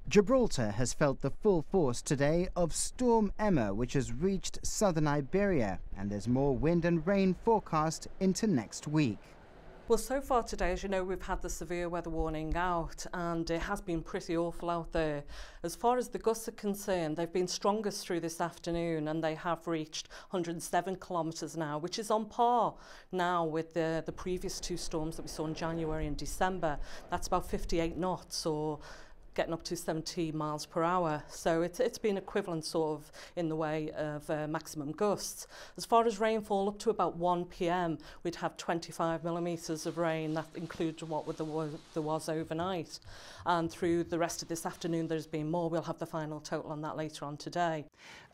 Gibraltar has felt the full force today of Storm Emma, which has reached southern Iberia, and there's more wind and rain forecast into next week. Well, so far today, as you know, we've had the severe weather warning out and it has been pretty awful out there. As far as the gusts are concerned, they've been strongest through this afternoon and they have reached 107 kilometres an hour, which is on par now with the previous two storms that we saw in January and December. That's about 58 knots, or getting up to 70 miles per hour. So it's been equivalent sort of in the way of maximum gusts. As far as rainfall, up to about 1 p.m, we'd have 25 millimetres of rain. That includes what there was overnight. And through the rest of this afternoon, there's been more. We'll have the final total on that later on today.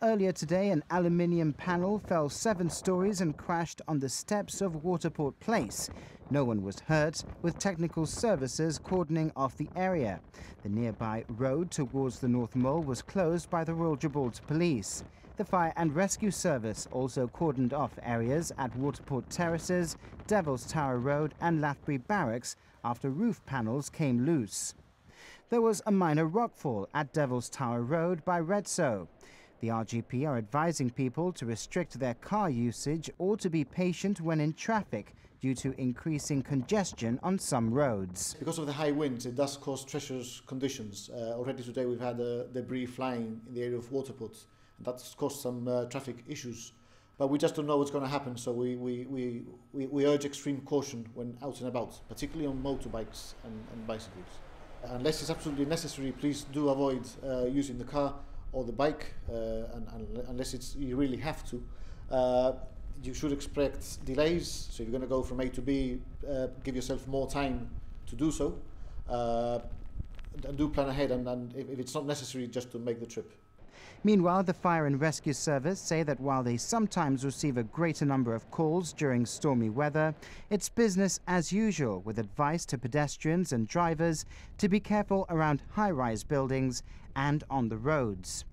Earlier today, an aluminium panel fell 7 stories and crashed on the steps of Waterport Place. No one was hurt, with technical services cordoning off the area. The nearby road towards the North Mole was closed by the Royal Gibraltar Police. The Fire and Rescue Service also cordoned off areas at Waterport Terraces, Devil's Tower Road and Lathbury Barracks after roof panels came loose. There was a minor rockfall at Devil's Tower Road by Redso. The RGP are advising people to restrict their car usage or to be patient when in traffic due to increasing congestion on some roads. Because of the high winds, it does cause treacherous conditions. Already today we've had debris flying in the area of Waterport, and that's caused some traffic issues. But we just don't know what's going to happen, so we urge extreme caution when out and about, particularly on motorbikes and bicycles. Unless it's absolutely necessary, please do avoid using the car or the bike, unless you really have to. You should expect delays, so if you're going to go from A to B, give yourself more time to do so. And do plan ahead, and if it's not necessary, just to make the trip. Meanwhile, the Fire and Rescue Service say that while they sometimes receive a greater number of calls during stormy weather, it's business as usual, with advice to pedestrians and drivers to be careful around high-rise buildings and on the roads.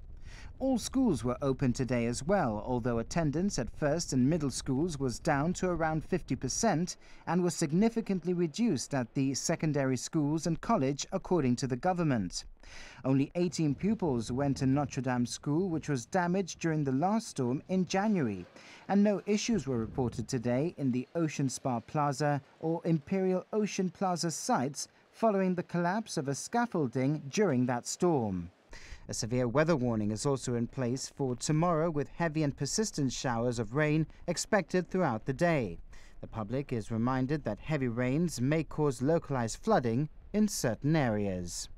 All schools were open today as well, although attendance at first and middle schools was down to around 50% and was significantly reduced at the secondary schools and college, according to the government. Only 18 pupils went to Notre Dame School, which was damaged during the last storm in January, and no issues were reported today in the Ocean Spa Plaza or Imperial Ocean Plaza sites following the collapse of a scaffolding during that storm. A severe weather warning is also in place for tomorrow, with heavy and persistent showers of rain expected throughout the day. The public is reminded that heavy rains may cause localized flooding in certain areas.